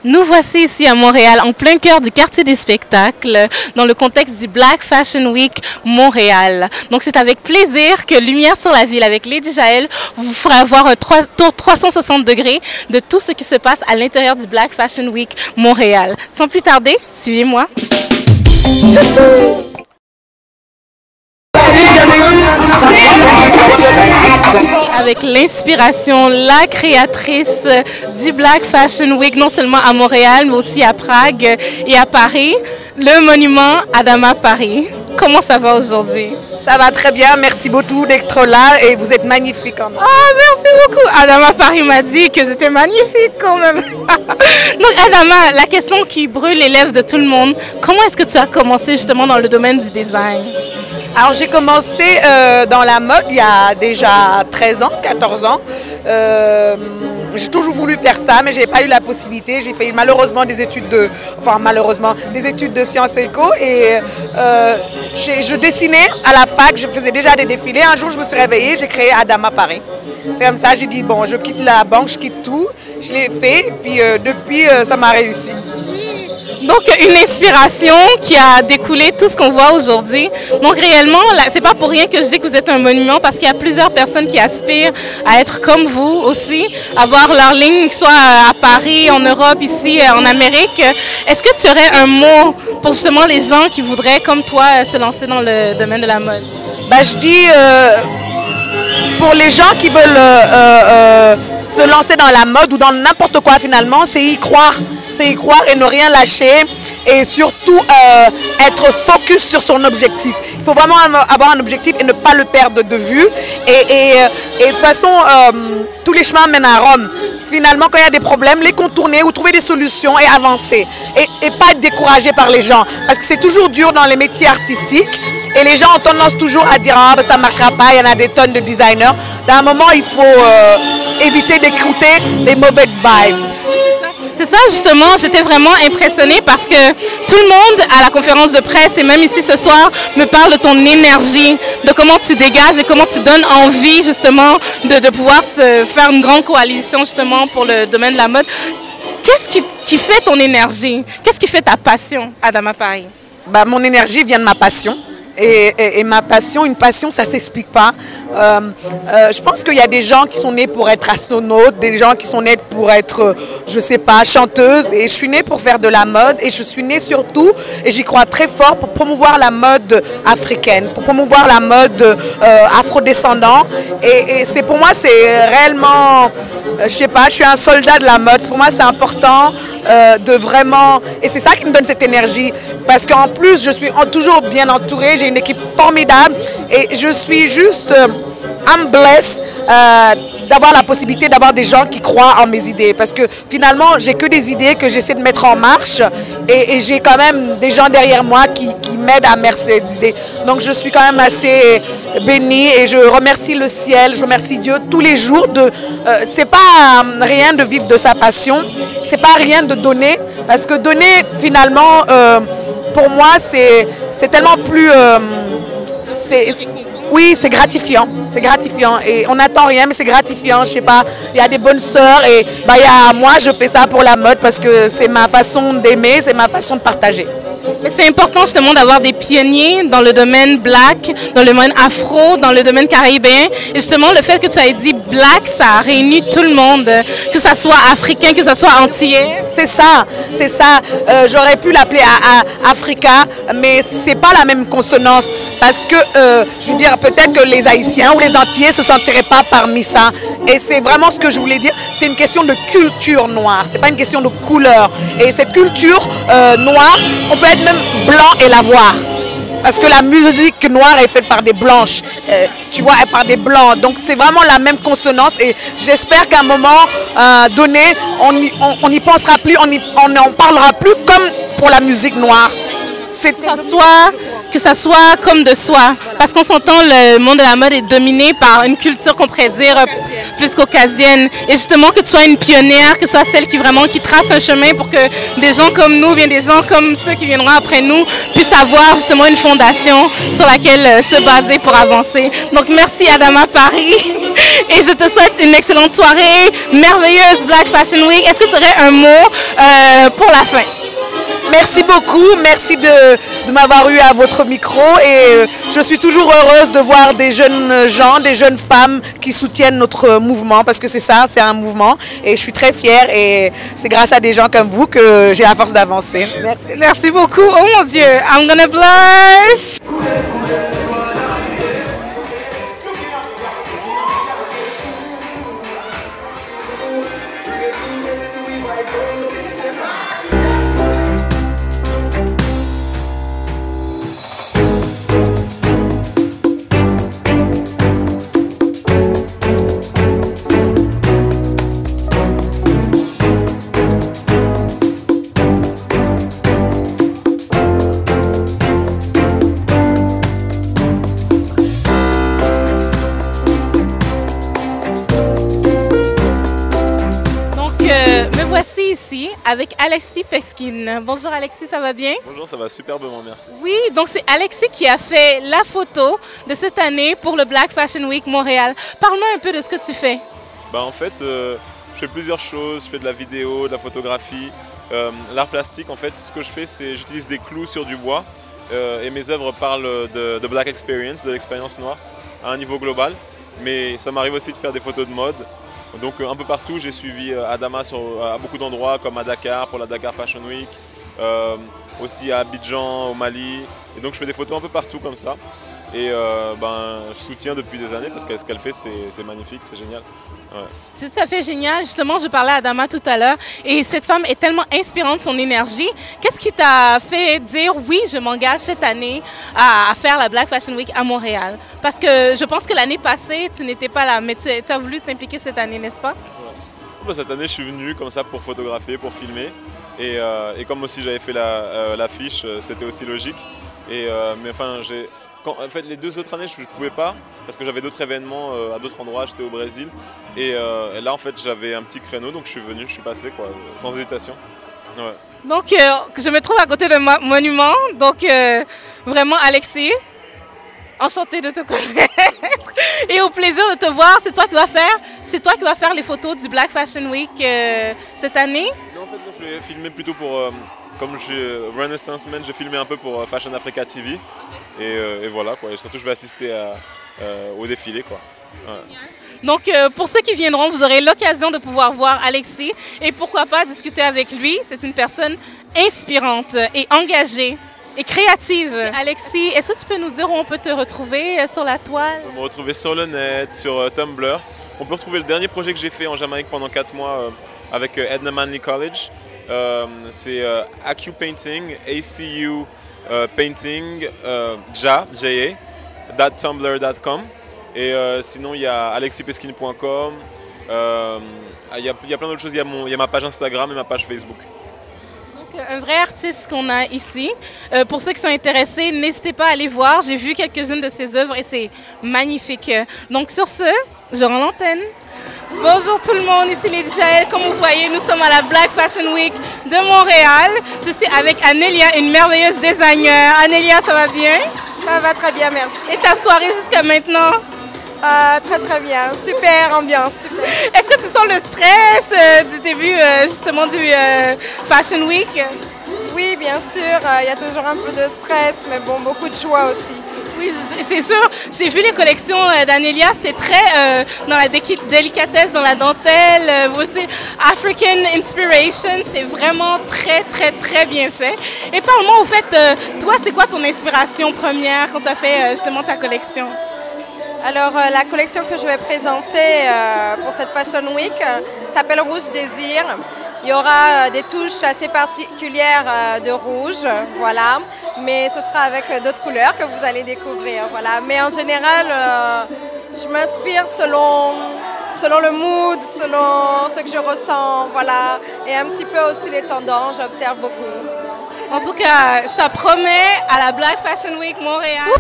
Nous voici ici à Montréal, en plein cœur du quartier des spectacles, dans le contexte du Black Fashion Week Montréal. Donc c'est avec plaisir que Lumière sur la ville avec Lady Jaël vous fera avoir un tour 360 degrés de tout ce qui se passe à l'intérieur du Black Fashion Week Montréal. Sans plus tarder, suivez-moi. Avec l'inspiration, la créatrice du Black Fashion Week, non seulement à Montréal, mais aussi à Prague et à Paris, le monument Adama Paris. Comment ça va aujourd'hui? Ça va très bien, merci beaucoup d'être là et vous êtes magnifique quand même. Ah, merci beaucoup. Adama Paris m'a dit que j'étais magnifique quand même. Donc Adama, la question qui brûle les lèvres de tout le monde, comment est-ce que tu as commencé justement dans le domaine du design? Alors j'ai commencé dans la mode il y a déjà 13 ans, 14 ans. J'ai toujours voulu faire ça, mais je n'ai pas eu la possibilité. J'ai fait malheureusement des études de sciences éco et je dessinais à la fac, je faisais déjà des défilés. Un jour je me suis réveillée, j'ai créé Adama Paris. C'est comme ça, j'ai dit bon, je quitte la banque, je quitte tout. Je l'ai fait et puis depuis ça m'a réussi. Donc, une inspiration qui a découlé tout ce qu'on voit aujourd'hui. Donc, réellement, c'est pas pour rien que je dis que vous êtes un monument, parce qu'il y a plusieurs personnes qui aspirent à être comme vous aussi, avoir leur ligne, que ce soit à Paris, en Europe, ici, en Amérique. Est-ce que tu aurais un mot pour justement les gens qui voudraient, comme toi, se lancer dans le domaine de la mode? Ben, je dis... pour les gens qui veulent se lancer dans la mode ou dans n'importe quoi finalement, c'est y croire. C'est y croire et ne rien lâcher et surtout être focus sur son objectif. Il faut vraiment avoir un objectif et ne pas le perdre de vue. Et de toute façon, tous les chemins mènent à Rome. Finalement, quand il y a des problèmes, les contourner ou trouver des solutions et avancer. Et pas être découragé par les gens. Parce que c'est toujours dur dans les métiers artistiques. Et les gens ont tendance toujours à dire ah, ben, ça ne marchera pas, il y en a des tonnes de designers. Dans un moment, il faut éviter d'écouter les mauvaises vibes. C'est ça justement, j'étais vraiment impressionnée parce que tout le monde à la conférence de presse et même ici ce soir me parle de ton énergie, de comment tu dégages et comment tu donnes envie justement de pouvoir se faire une grande coalition justement pour le domaine de la mode. Qu'est-ce qui fait ton énergie? Qu'est-ce qui fait ta passion, Adama Paris? Bah, mon énergie vient de ma passion. Et ma passion, une passion, ça ne s'explique pas. Je pense qu'il y a des gens qui sont nés pour être astronautes, des gens qui sont nés pour être, je ne sais pas, chanteuses. Et je suis née pour faire de la mode et je suis née surtout, et j'y crois très fort, pour promouvoir la mode africaine, pour promouvoir la mode afrodescendante. Et c'est pour moi, c'est réellement, je ne sais pas, je suis un soldat de la mode. Pour moi, c'est important de vraiment... Et c'est ça qui me donne cette énergie. Parce qu'en plus, je suis toujours bien entourée, j'ai une équipe formidable et je suis juste I'm blessed d'avoir la possibilité d'avoir des gens qui croient en mes idées. Parce que finalement, j'ai que des idées que j'essaie de mettre en marche et j'ai quand même des gens derrière moi qui m'aident à mettre ces idées. Donc je suis quand même assez bénie et je remercie le ciel, je remercie Dieu tous les jours. C'est pas rien de vivre de sa passion, c'est pas rien de donner. Parce que donner finalement... pour moi, c'est tellement plus... oui, c'est gratifiant. C'est gratifiant. Et on n'attend rien, mais c'est gratifiant. Je sais pas, il y a des bonnes sœurs et bah, moi, je fais ça pour la mode parce que c'est ma façon d'aimer, c'est ma façon de partager. Mais c'est important justement d'avoir des pionniers dans le domaine black, dans le domaine afro, dans le domaine caribéen. Et justement, le fait que tu aies dit black, ça a réuni tout le monde, que ça soit africain, que ça soit antillais. C'est ça, c'est ça. J'aurais pu l'appeler Africa, mais c'est pas la même consonance. Parce que, je veux dire, peut-être que les Haïtiens ou les Antillais ne se sentiraient pas parmi ça. Et c'est vraiment ce que je voulais dire. C'est une question de culture noire. C'est pas une question de couleur. Et cette culture noire, on peut être même blanc et la voir. Parce que la musique noire est faite par des blanches, tu vois, par des blancs. Donc c'est vraiment la même consonance et j'espère qu'à un moment donné, on n'y pensera plus, on n'en parlera plus comme pour la musique noire. Que ça soit comme de soi. Parce qu'on s'entend, le monde de la mode est dominé par une culture qu'on pourrait dire plus caucasienne. Et justement que tu sois une pionnière, que tu sois celle qui trace un chemin pour que des gens comme nous, bien des gens comme ceux qui viendront après nous, puissent avoir justement une fondation sur laquelle se baser pour avancer. Donc merci Adama Paris. Et je te souhaite une excellente soirée, merveilleuse Black Fashion Week. Est-ce que tu aurais un mot pour la fin? Merci beaucoup, merci de m'avoir eu à votre micro et je suis toujours heureuse de voir des jeunes gens, des jeunes femmes qui soutiennent notre mouvement parce que c'est ça, c'est un mouvement et je suis très fière et c'est grâce à des gens comme vous que j'ai la force d'avancer. Merci. Merci beaucoup. Oh mon Dieu, I'm gonna blush. Voici ici avec Alexis Peskin. Bonjour Alexis, ça va bien? Bonjour, ça va superbement, merci. Oui, donc c'est Alexis qui a fait la photo de cette année pour le Black Fashion Week Montréal. Parle-moi un peu de ce que tu fais. En fait, je fais plusieurs choses. Je fais de la vidéo, de la photographie, l'art plastique. En fait, ce que je fais, c'est j'utilise des clous sur du bois et mes œuvres parlent de Black Experience, de l'expérience noire à un niveau global. Mais ça m'arrive aussi de faire des photos de mode. Donc un peu partout, j'ai suivi Adama à beaucoup d'endroits comme à Dakar pour la Dakar Fashion Week, aussi à Abidjan, au Mali. Et donc je fais des photos un peu partout comme ça. Et je soutiens depuis des années parce que ce qu'elle fait c'est magnifique, c'est génial. Ouais. C'est tout à fait génial. Justement, je parlais à Adama tout à l'heure et cette femme est tellement inspirante, son énergie. Qu'est-ce qui t'a fait dire oui, je m'engage cette année à faire la Black Fashion Week à Montréal? Parce que je pense que l'année passée, tu n'étais pas là, mais tu as voulu t'impliquer cette année, n'est-ce pas? Ouais. Cette année, je suis venu comme ça pour photographier, pour filmer. Et comme aussi j'avais fait l'affiche, c'était aussi logique. Mais enfin, en fait, les 2 autres années, je ne pouvais pas parce que j'avais d'autres événements à d'autres endroits. J'étais au Brésil et là, en fait, j'avais un petit créneau, donc je suis venu, je suis passé, quoi, sans hésitation. Ouais. Donc, je me trouve à côté d'un monument. Donc, vraiment, Alexis, enchantée de te connaître et au plaisir de te voir. C'est toi qui vas faire les photos du Black Fashion Week cette année? Non, en fait, moi, je vais filmer plutôt pour. Comme je suis Renaissance Man, j'ai filmé un peu pour Fashion Africa TV. Et voilà, quoi. Et surtout, je vais assister au défilé, quoi. Ouais. Donc, pour ceux qui viendront, vous aurez l'occasion de pouvoir voir Alexis et pourquoi pas discuter avec lui. C'est une personne inspirante et engagée et créative. Alexis, est-ce que tu peux nous dire où on peut te retrouver sur la toile? On peut me retrouver sur le net, sur Tumblr. On peut retrouver le dernier projet que j'ai fait en Jamaïque pendant 4 mois avec Edna Manley College. C'est ACU Painting, ACU Painting, @tumblr.com. Et sinon, il y a alexipeskin.com. Il y a plein d'autres choses. Il y a ma page Instagram et ma page Facebook. Donc, un vrai artiste qu'on a ici. Pour ceux qui sont intéressés, n'hésitez pas à aller voir. J'ai vu quelques-unes de ses œuvres et c'est magnifique. Donc, sur ce, je rends l'antenne. Bonjour tout le monde, ici Lady Jaël. Comme vous voyez, nous sommes à la Black Fashion Week de Montréal. Je suis avec Anélia, une merveilleuse designer. Anélia, ça va bien? Ça va très bien, merci. Et ta soirée jusqu'à maintenant? Très bien, super ambiance. Super. Est-ce que tu sens le stress du début justement du Fashion Week? Oui, bien sûr, il y a toujours un peu de stress, mais bon, beaucoup de joie aussi. Oui, c'est sûr. J'ai vu les collections d'Anélia, c'est très dans la délicatesse, dans la dentelle, aussi African Inspiration, c'est vraiment très bien fait. Et parle-moi, au fait, toi, c'est quoi ton inspiration première quand tu as fait justement ta collection? Alors, la collection que je vais présenter pour cette Fashion Week s'appelle Rouge Désir. Il y aura des touches assez particulières de rouge, voilà, mais ce sera avec d'autres couleurs que vous allez découvrir, voilà. Mais en général, je m'inspire selon le mood, selon ce que je ressens, voilà, et un petit peu aussi les tendances, j'observe beaucoup. En tout cas, ça promet à la Black Fashion Week Montréal.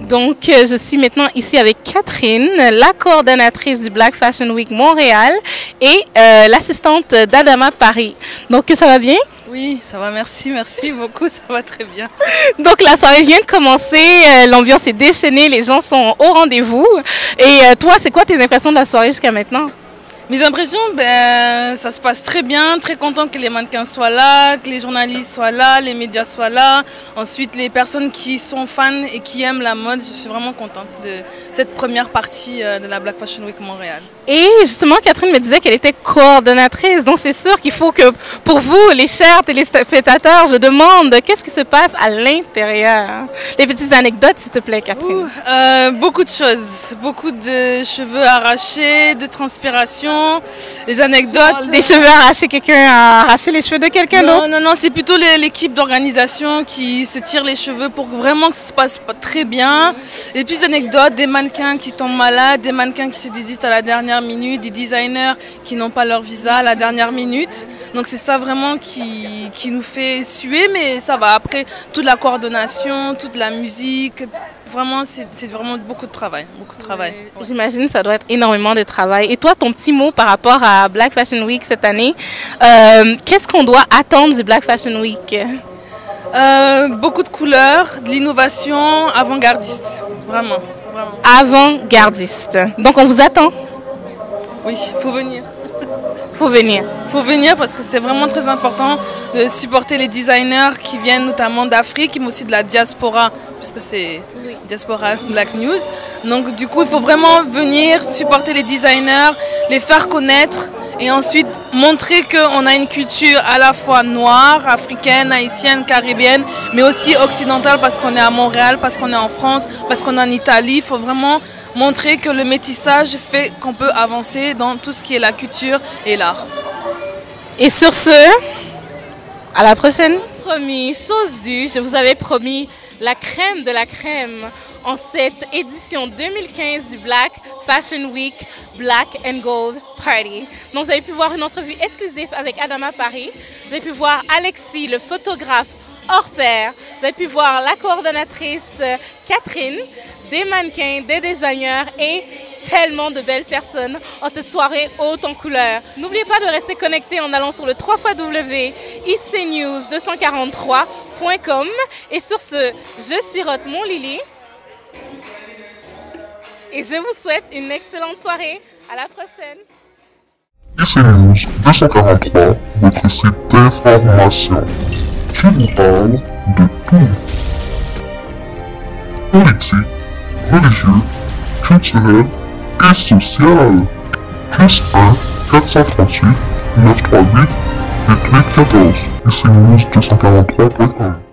Donc, je suis maintenant ici avec Catherine, la coordonnatrice du Black Fashion Week Montréal et l'assistante d'Adama Paris. Donc, ça va bien? Oui, ça va, merci beaucoup, ça va très bien. Donc, la soirée vient de commencer, l'ambiance est déchaînée, les gens sont au rendez-vous. Et toi, c'est quoi tes impressions de la soirée jusqu'à maintenant? Mes impressions, ça se passe très bien, très contente que les mannequins soient là, que les journalistes soient là, les médias soient là. Ensuite, les personnes qui sont fans et qui aiment la mode, je suis vraiment contente de cette première partie de la Black Fashion Week Montréal. Et justement, Catherine me disait qu'elle était coordonnatrice, donc c'est sûr qu'il faut que pour vous, les chers téléspectateurs, je demande qu'est-ce qui se passe à l'intérieur. Les petites anecdotes, s'il te plaît, Catherine. Beaucoup de choses, beaucoup de cheveux arrachés, de transpiration, des anecdotes. Des cheveux arrachés, quelqu'un a arraché les cheveux de quelqu'un d'autre? Non, c'est plutôt l'équipe d'organisation qui se tire les cheveux pour vraiment que ça se passe très bien. Des petites anecdotes, des mannequins qui tombent malades, des mannequins qui se désistent à la dernière minute, des designers qui n'ont pas leur visa à la dernière minute. Donc c'est ça vraiment qui nous fait suer, mais ça va. Après, toute la coordination, toute la musique, vraiment, c'est vraiment beaucoup de travail. J'imagine que ça doit être énormément de travail. Et toi, ton petit mot par rapport à Black Fashion Week cette année, qu'est-ce qu'on doit attendre du Black Fashion Week? Beaucoup de couleurs, de l'innovation, avant-gardiste, vraiment. Avant-gardiste. Donc on vous attend? Oui, il faut venir. Faut venir parce que c'est vraiment très important de supporter les designers qui viennent notamment d'Afrique, mais aussi de la diaspora, puisque c'est Diaspora Black News. Donc du coup, il faut vraiment venir supporter les designers, les faire connaître et ensuite montrer qu'on a une culture à la fois noire, africaine, haïtienne, caribéenne, mais aussi occidentale parce qu'on est à Montréal, parce qu'on est en France, parce qu'on est en Italie. Il faut vraiment montrer que le métissage fait qu'on peut avancer dans tout ce qui est la culture et l'art. Et sur ce, à la prochaine. Promis, chose due, je vous avais promis la crème de la crème en cette édition 2015 du Black Fashion Week Black and Gold Party. Donc vous avez pu voir une entrevue exclusive avec Adama Paris, vous avez pu voir Alexis, le photographe hors pair, vous avez pu voir la coordonnatrice Catherine, des mannequins, des designers et tellement de belles personnes en cette soirée haute en couleurs. N'oubliez pas de rester connecté en allant sur le www.icnews243.com et sur ce, je sirote mon Lily et je vous souhaite une excellente soirée. À la prochaine. icnews 243, votre site d'information qui vous parle de tout. Politique, religieux, culturel et social. Plus 1 438 938 8814. icnews243.com